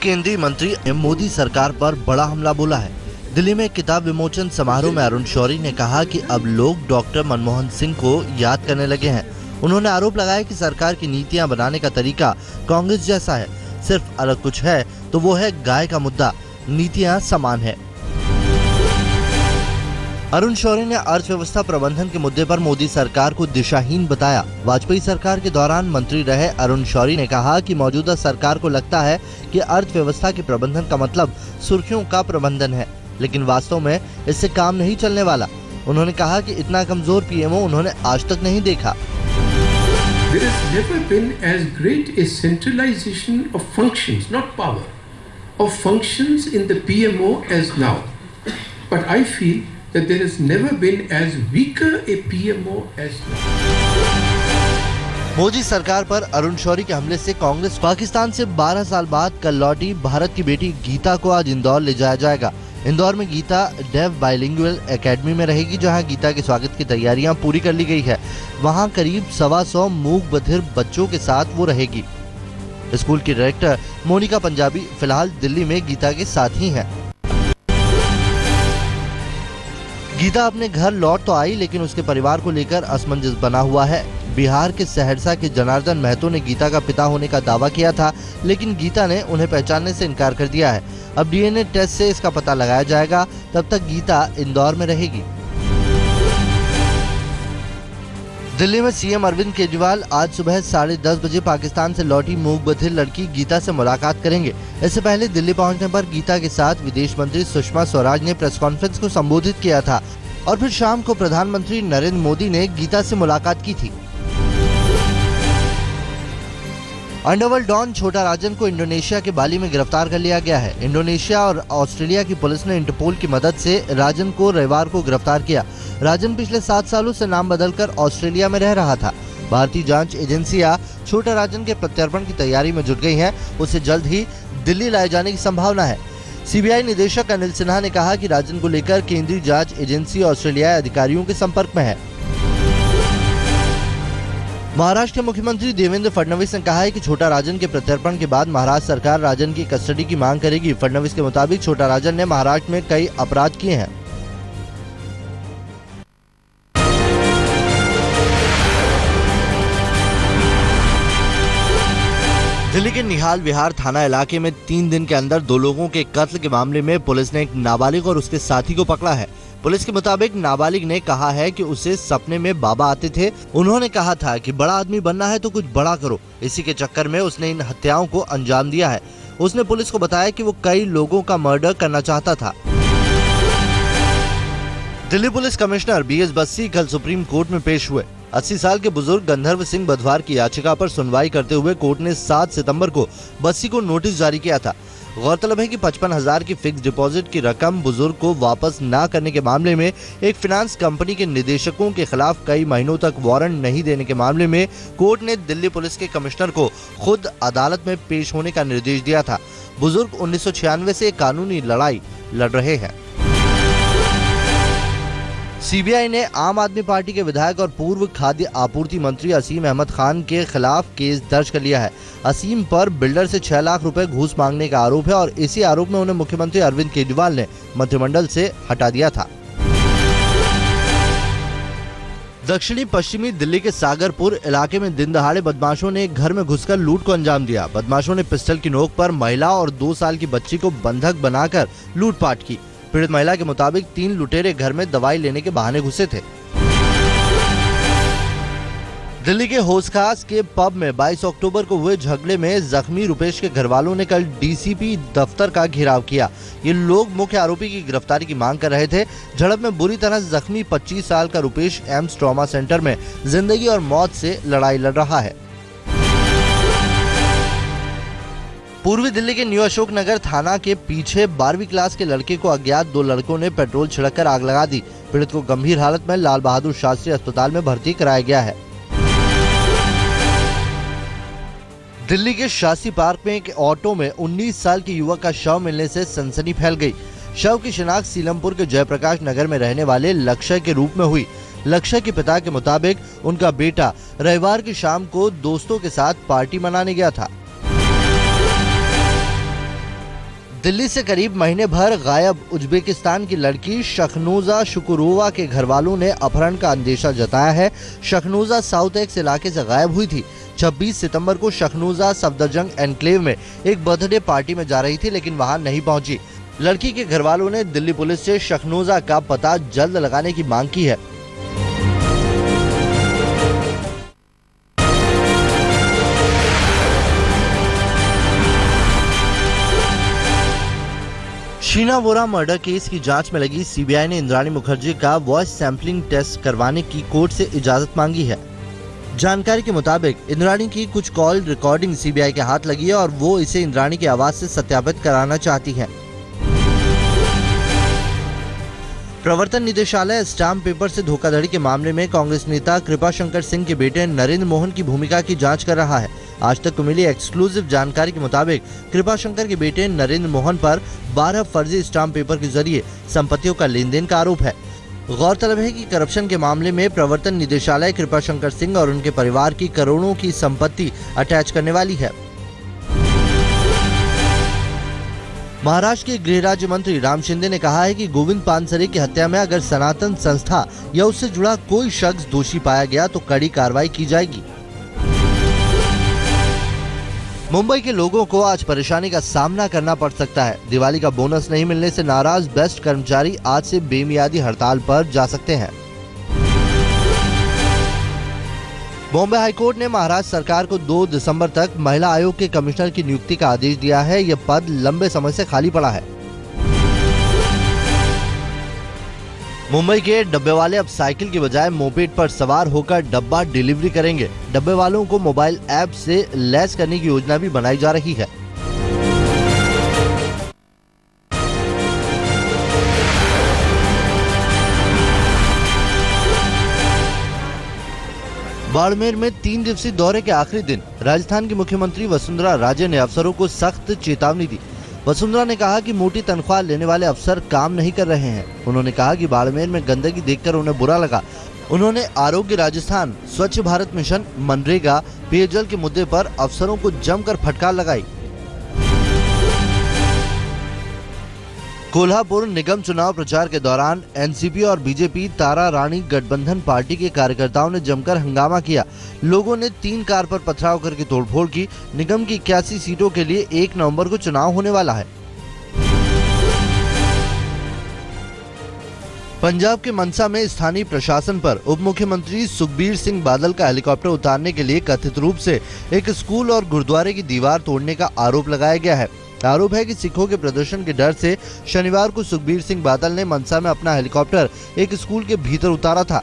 केंद्रीय मंत्री ने मोदी सरकार पर बड़ा हमला बोला है। दिल्ली में किताब विमोचन समारोह में अरुण शौरी ने कहा कि अब लोग डॉक्टर मनमोहन सिंह को याद करने लगे हैं। उन्होंने आरोप लगाया कि सरकार की नीतियां बनाने का तरीका कांग्रेस जैसा है, सिर्फ अलग कुछ है तो वो है गाय का मुद्दा, नीतियां समान है। अरुण शौरी ने अर्थव्यवस्था प्रबंधन के मुद्दे पर मोदी सरकार को दिशाहीन बताया। वाजपेयी सरकार के दौरान मंत्री रहे अरुण शौरी ने कहा कि मौजूदा सरकार को लगता है कि अर्थव्यवस्था के प्रबंधन का मतलब सुर्खियों का प्रबंधन है, लेकिन वास्तव में इससे काम नहीं चलने वाला। उन्होंने कहा कि इतना कमजोर पीएमओ उन्होंने आज तक नहीं देखा। There has never been as great a centralization of functions, not power, of functions in the PMO as now. But I feel that there has never been as weaker a PMO as now. Modi सरकार पर अरुण शौरी के हमले से कांग्रेस पाकिस्तान से 12 साल बाद कल लौटी भारत की बेटी गीता को आज इंदौर ले जाया जाएगा। इंदौर में गीता डेव बाइलिंगुअल एकेडमी में रहेगी, जहां गीता के स्वागत की तैयारियां पूरी कर ली गई है। वहां करीब 125 मूक बधिर बच्चों के साथ वो रहेगी। स्कूल की डायरेक्टर मोनिका पंजाबी फिलहाल दिल्ली में गीता के साथ ही हैं। गीता अपने घर लौट तो आई, लेकिन उसके परिवार को लेकर असमंजस बना हुआ है। बिहार के सहरसा के जनार्दन महतो ने गीता का पिता होने का दावा किया था, लेकिन गीता ने उन्हें पहचानने से इनकार कर दिया है। अब डीएनए टेस्ट से इसका पता लगाया जाएगा, तब तक गीता इंदौर में रहेगी। दिल्ली में सीएम अरविंद केजरीवाल आज सुबह 10:30 बजे पाकिस्तान से लौटी मूक बधिर लड़की गीता से मुलाकात करेंगे। इससे पहले दिल्ली पहुंचने पर गीता के साथ विदेश मंत्री सुषमा स्वराज ने प्रेस कॉन्फ्रेंस को संबोधित किया था और फिर शाम को प्रधानमंत्री नरेंद्र मोदी ने गीता से मुलाकात की थी। अंडरवर्ल्ड डॉन छोटा राजन को इंडोनेशिया के बाली में गिरफ्तार कर लिया गया है। इंडोनेशिया और ऑस्ट्रेलिया की पुलिस ने इंटरपोल की मदद से राजन को रविवार को गिरफ्तार किया। राजन पिछले 7 सालों से नाम बदलकर ऑस्ट्रेलिया में रह रहा था। भारतीय जांच एजेंसियां छोटा राजन के प्रत्यर्पण की तैयारी में जुट गई हैं। उसे जल्द ही दिल्ली लाए जाने की संभावना है। सीबीआई निदेशक अनिल सिन्हा ने कहा कि राजन को लेकर केंद्रीय जांच एजेंसी ऑस्ट्रेलियाई अधिकारियों के संपर्क में है। महाराष्ट्र के मुख्यमंत्री देवेंद्र फडणवीस ने कहा है कि छोटा राजन के प्रत्यर्पण के बाद महाराष्ट्र सरकार राजन की कस्टडी की मांग करेगी। फडणवीस के मुताबिक छोटा राजन ने महाराष्ट्र में कई अपराध किए हैं। दिल्ली के निहाल विहार थाना इलाके में 3 दिन के अंदर 2 लोगों के कत्ल के मामले में पुलिस ने एक नाबालिग और उसके साथी को पकड़ा है। पुलिस के मुताबिक नाबालिग ने कहा है कि उसे सपने में बाबा आते थे। उन्होंने कहा था कि बड़ा आदमी बनना है तो कुछ बड़ा करो। इसी के चक्कर में उसने इन हत्याओं को अंजाम दिया है। उसने पुलिस को बताया कि वो कई लोगों का मर्डर करना चाहता था। Delhi police commissioner BS Bassi कल सुप्रीम कोर्ट में पेश हुए। 80 साल के बुजुर्ग गंधर्व सिंह बधवार की याचिका पर सुनवाई करते हुए कोर्ट ने 7 सितंबर को बस्सी को नोटिस जारी किया था। गौरतलब है कि 55,000 की फिक्स डिपॉजिट की रकम बुजुर्ग को वापस न करने के मामले में एक फाइनेंस कंपनी के निदेशकों के खिलाफ कई महीनों तक वारंट नहीं देने के मामले में कोर्ट ने दिल्ली पुलिस के कमिश्नर को खुद अदालत में पेश होने का निर्देश दिया था। बुजुर्ग 1996 से कानूनी लड़ाई लड़ रहे हैं। सीबीआई ने आम आदमी पार्टी के विधायक और पूर्व खाद्य आपूर्ति मंत्री असीम अहमद खान के खिलाफ केस दर्ज कर लिया है। असीम पर बिल्डर से 6 लाख रुपए घूस मांगने का आरोप है और इसी आरोप में उन्हें मुख्यमंत्री अरविंद केजरीवाल ने मंत्रिमंडल से हटा दिया था। दक्षिणी पश्चिमी दिल्ली के सागरपुर इलाके में दिन दहाड़े बदमाशों ने एक घर में घुसकर लूट को अंजाम दिया। बदमाशों ने पिस्टल की नोक पर महिला और 2 साल की बच्ची को बंधक बनाकर लूटपाट की। पीड़ित महिला के मुताबिक 3 लुटेरे घर में दवाई लेने के बहाने घुसे थे। दिल्ली के होशखास के पब में 22 अक्टूबर को हुए झगड़े में जख्मी रुपेश के घरवालों ने कल डीसीपी दफ्तर का घेराव किया। ये लोग मुख्य आरोपी की गिरफ्तारी की मांग कर रहे थे। झड़प में बुरी तरह जख्मी 25 साल का रुपेश एम्स ट्रॉमा सेंटर में जिंदगी और मौत से लड़ाई लड़ रहा है। पूर्वी दिल्ली के न्यू अशोक नगर थाना के पीछे 12वीं क्लास के लड़के को अज्ञात 2 लड़कों ने पेट्रोल छिड़ककर आग लगा दी। पीड़ित को गंभीर हालत में लाल बहादुर शास्त्री अस्पताल में भर्ती कराया गया है। दिल्ली के शास्त्री पार्क में एक ऑटो में 19 साल के युवक का शव मिलने से सनसनी फैल गई। शव की शिनाख्त सीलमपुर के जयप्रकाश नगर में रहने वाले लक्ष्य के रूप में हुई। लक्ष्य के पिता के मुताबिक उनका बेटा रविवार की शाम को दोस्तों के साथ पार्टी मनाने गया था। दिल्ली से करीब महीने भर गायब उज्बेकिस्तान की लड़की शखनूजा शुकुरोवा के घर वालों ने अपहरण का अंदेशा जताया है। शखनूजा साउथ एक्स इलाके से गायब हुई थी। 26 सितंबर को शखनूजा सफदरजंग एनक्लेव में एक बर्थडे पार्टी में जा रही थी, लेकिन वहां नहीं पहुंची। लड़की के घर वालों ने दिल्ली पुलिस से शखनूजा का पता जल्द लगाने की मांग की है। शीना वोरा मर्डर केस की जांच में लगी सीबीआई ने इंद्राणी मुखर्जी का वॉइस सैंपलिंग टेस्ट करवाने की कोर्ट से इजाजत मांगी है। जानकारी के मुताबिक इंद्राणी की कुछ कॉल रिकॉर्डिंग सीबीआई के हाथ लगी है और वो इसे इंद्राणी की आवाज से सत्यापित कराना चाहती है। प्रवर्तन निदेशालय स्टाम्प पेपर से धोखाधड़ी के मामले में कांग्रेस नेता कृपाशंकर सिंह के बेटे नरेंद्र मोहन की भूमिका की जांच कर रहा है। आज तक को मिली एक्सक्लूसिव जानकारी के मुताबिक कृपाशंकर के बेटे नरेंद्र मोहन पर 12 फर्जी स्टाम्प पेपर के जरिए संपत्तियों का लेन देन का आरोप है। गौरतलब है कि करप्शन के मामले में प्रवर्तन निदेशालय कृपाशंकर सिंह और उनके परिवार की करोड़ों की संपत्ति अटैच करने वाली है। महाराष्ट्र के गृह राज्य मंत्री राम शिंदे ने कहा है कि गोविंद पानसरे की हत्या में अगर सनातन संस्था या उससे जुड़ा कोई शख्स दोषी पाया गया तो कड़ी कार्रवाई की जाएगी। मुंबई के लोगों को आज परेशानी का सामना करना पड़ सकता है। दिवाली का बोनस नहीं मिलने से नाराज बेस्ट कर्मचारी आज से बेमियादी हड़ताल पर जा सकते हैं। बॉम्बे हाईकोर्ट ने महाराष्ट्र सरकार को 2 दिसंबर तक महिला आयोग के कमिश्नर की नियुक्ति का आदेश दिया है। यह पद लंबे समय से खाली पड़ा है। मुंबई के डब्बे वाले अब साइकिल की बजाय मोपेड पर सवार होकर डब्बा डिलीवरी करेंगे। डब्बे वालों को मोबाइल ऐप से लैस करने की योजना भी बनाई जा रही है। बाड़मेर में 3 दिवसीय दौरे के आखिरी दिन राजस्थान की मुख्यमंत्री वसुंधरा राजे ने अफसरों को सख्त चेतावनी दी। वसुंधरा ने कहा कि मोटी तनख्वाह लेने वाले अफसर काम नहीं कर रहे हैं। उन्होंने कहा कि बाड़मेर में गंदगी देखकर उन्हें बुरा लगा। उन्होंने आरोग्य राजस्थान, स्वच्छ भारत मिशन, मनरेगा, पेयजल के मुद्दे पर अफसरों को जमकर फटकार लगाई। कोल्हापुर निगम चुनाव प्रचार के दौरान एनसीपी और बीजेपी तारा रानी गठबंधन पार्टी के कार्यकर्ताओं ने जमकर हंगामा किया। लोगों ने 3 कार पर पथराव करके तोड़फोड़ की। निगम की 81 सीटों के लिए 1 नवंबर को चुनाव होने वाला है। पंजाब के मनसा में स्थानीय प्रशासन पर उप मुख्यमंत्री सुखबीर सिंह बादल का हेलीकॉप्टर उतारने के लिए कथित रूप से एक स्कूल और गुरुद्वारे की दीवार तोड़ने का आरोप लगाया गया है। आरोप है कि सिखों के प्रदर्शन के डर से शनिवार को सुखबीर सिंह बादल ने मनसा में अपना हेलीकॉप्टर एक स्कूल के भीतर उतारा था।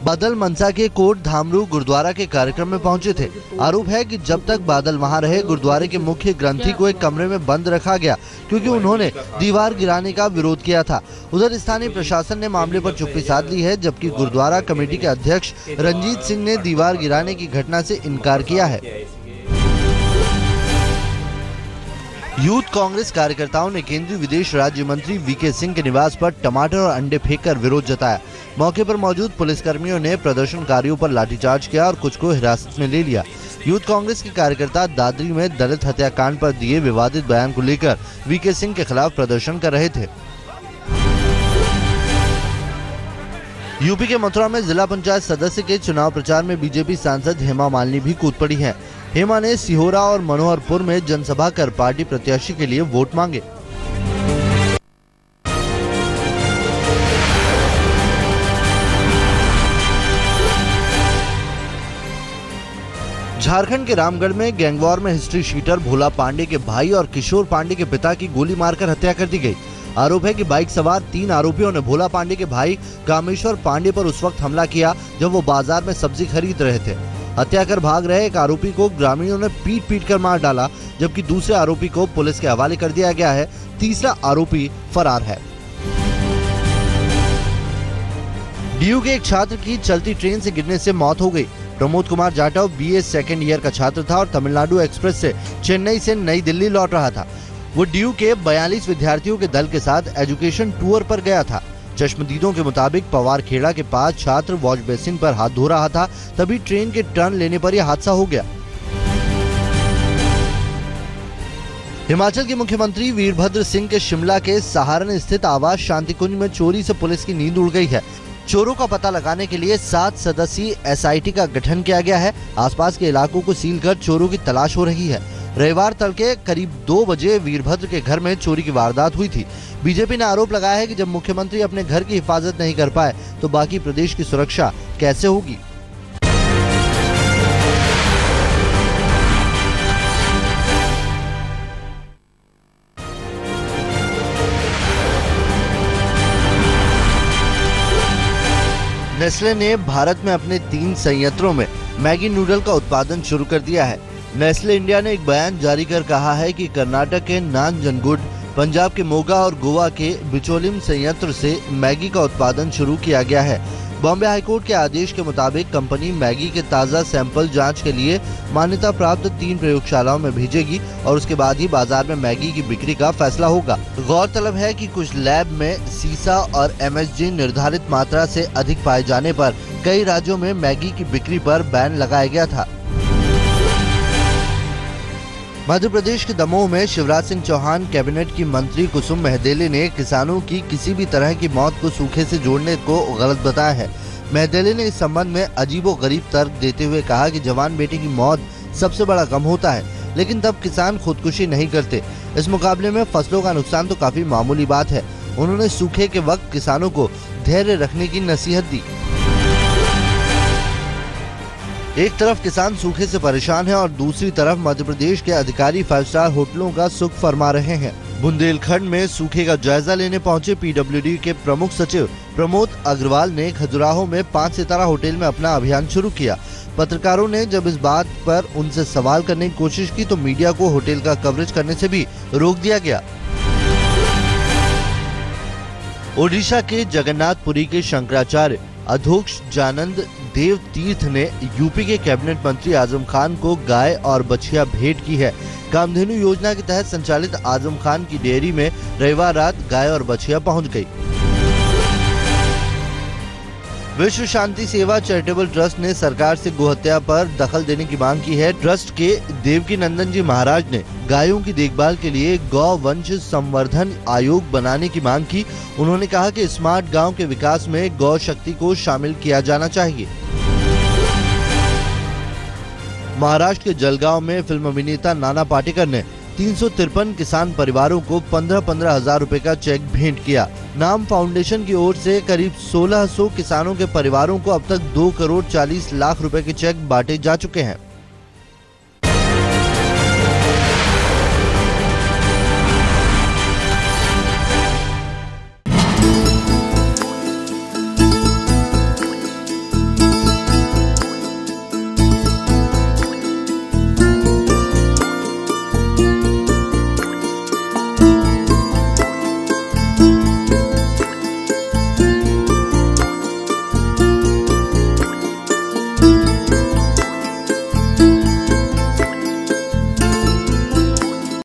बादल मनसा के कोट धामरू गुरुद्वारा के कार्यक्रम में पहुंचे थे। आरोप है कि जब तक बादल वहां रहे, गुरुद्वारे के मुख्य ग्रंथी को एक कमरे में बंद रखा गया क्योंकि उन्होंने दीवार गिराने का विरोध किया था। उधर स्थानीय प्रशासन ने मामले पर चुप्पी साध ली है, जबकि गुरुद्वारा कमेटी के अध्यक्ष रंजीत सिंह ने दीवार गिराने की घटना से इनकार किया है। यूथ कांग्रेस कार्यकर्ताओं ने केंद्रीय विदेश राज्य मंत्री वीके सिंह के निवास पर टमाटर और अंडे फेंककर विरोध जताया। मौके पर मौजूद पुलिसकर्मियों ने प्रदर्शनकारियों पर लाठीचार्ज किया और कुछ को हिरासत में ले लिया। यूथ कांग्रेस के कार्यकर्ता दादरी में दलित हत्याकांड पर दिए विवादित बयान को लेकर वीके सिंह के खिलाफ प्रदर्शन कर रहे थे। यूपी के मथुरा में जिला पंचायत सदस्य के चुनाव प्रचार में बीजेपी सांसद हेमा मालिनी भी कूद पड़ी हैं। हेमा ने सिहोरा और मनोहरपुर में जनसभा कर पार्टी प्रत्याशी के लिए वोट मांगे। झारखंड के रामगढ़ में गैंगवॉर में हिस्ट्री शीटर भोला पांडे के भाई और किशोर पांडे के पिता की गोली मारकर हत्या कर दी गई। आरोप है कि बाइक सवार 3 आरोपियों ने भोला पांडे के भाई कामेश्वर पांडे पर उस वक्त हमला किया जब वो बाजार में सब्जी खरीद रहे थे। हत्या कर भाग रहे एक आरोपी को ग्रामीणों ने पीट कर मार डाला, जबकि दूसरे आरोपी को पुलिस के हवाले कर दिया गया है। तीसरा आरोपी फरार है। डीयू के एक छात्र की चलती ट्रेन से गिरने से मौत हो गई। Pramod Kumar Jatav BA second year का छात्र था और तमिलनाडु एक्सप्रेस से चेन्नई से नई दिल्ली लौट रहा था। वो डीयू के 42 विद्यार्थियों के दल के साथ एजुकेशन टूर पर गया था। चश्मदीदों के मुताबिक पवार खेड़ा के पास छात्र वॉश बेसिन पर हाथ धो रहा था, तभी ट्रेन के टर्न लेने पर यह हादसा हो गया। हिमाचल के मुख्यमंत्री वीरभद्र सिंह के शिमला के सहारन स्थित आवास शांतिकुंज में चोरी से पुलिस की नींद उड़ गई है। चोरों का पता लगाने के लिए 7 सदस्यीय SIT का गठन किया गया है। आसपास के इलाकों को सील कर चोरों की तलाश हो रही है। रविवार तड़के करीब 2 बजे वीरभद्र के घर में चोरी की वारदात हुई थी। बीजेपी ने आरोप लगाया है कि जब मुख्यमंत्री अपने घर की हिफाजत नहीं कर पाए तो बाकी प्रदेश की सुरक्षा कैसे होगी। नेस्ले ने भारत में अपने 3 संयंत्रों में मैगी नूडल का उत्पादन शुरू कर दिया है। नेस्ले इंडिया ने एक बयान जारी कर कहा है कि कर्नाटक के नानजनगुड, पंजाब के मोगा और गोवा के बिचोलिम संयंत्र से मैगी का उत्पादन शुरू किया गया है। बॉम्बे हाईकोर्ट के आदेश के मुताबिक कंपनी मैगी के ताज़ा सैंपल जांच के लिए मान्यता प्राप्त 3 प्रयोगशालाओं में भेजेगी और उसके बाद ही बाजार में मैगी की बिक्री का फैसला होगा। गौरतलब है कि कुछ लैब में सीसा और MSG निर्धारित मात्रा से अधिक पाए जाने पर कई राज्यों में मैगी की बिक्री पर बैन लगाया गया था। मध्य प्रदेश के दमोह में शिवराज सिंह चौहान कैबिनेट की मंत्री कुसुम महदेले ने किसानों की किसी भी तरह की मौत को सूखे से जोड़ने को गलत बताया है। महदेले ने इस संबंध में अजीबोगरीब तर्क देते हुए कहा कि जवान बेटे की मौत सबसे बड़ा गम होता है, लेकिन तब किसान खुदकुशी नहीं करते। इस मुकाबले में फसलों का नुकसान तो काफी मामूली बात है। उन्होंने सूखे के वक्त किसानों को धैर्य रखने की नसीहत दी। एक तरफ किसान सूखे से परेशान है और दूसरी तरफ मध्य प्रदेश के अधिकारी 5 स्टार होटलों का सुख फरमा रहे हैं। बुंदेलखंड में सूखे का जायजा लेने पहुंचे PWD के प्रमुख सचिव प्रमोद अग्रवाल ने खजुराहो में 5 सितारा होटल में अपना अभियान शुरू किया। पत्रकारों ने जब इस बात पर उनसे सवाल करने की कोशिश की तो मीडिया को होटल का कवरेज करने से भी रोक दिया गया। ओडिशा के जगन्नाथपुरी के शंकराचार्य अधोक्षजानंद देव तीर्थ ने यूपी के कैबिनेट मंत्री आजम खान को गाय और बछिया भेंट की है। कामधेनु योजना के तहत संचालित आजम खान की डेयरी में रविवार रात गाय और बछिया पहुंच गई। विश्व शांति सेवा चैरिटेबल ट्रस्ट ने सरकार से गोहत्या पर दखल देने की मांग की है। ट्रस्ट के देवकी नंदन जी महाराज ने गायों की देखभाल के लिए गौ वंश संवर्धन आयोग बनाने की मांग की। उन्होंने कहा कि स्मार्ट गांव के विकास में गौ शक्ति को शामिल किया जाना चाहिए। महाराष्ट्र के जलगांव में फिल्म अभिनेता नाना पाटेकर ने 353 किसान परिवारों को 15-15 हजार रुपए का चेक भेंट किया। नाम फाउंडेशन की ओर से करीब 1600 किसानों के परिवारों को अब तक 2 करोड़ 40 लाख रुपए के चेक बांटे जा चुके हैं।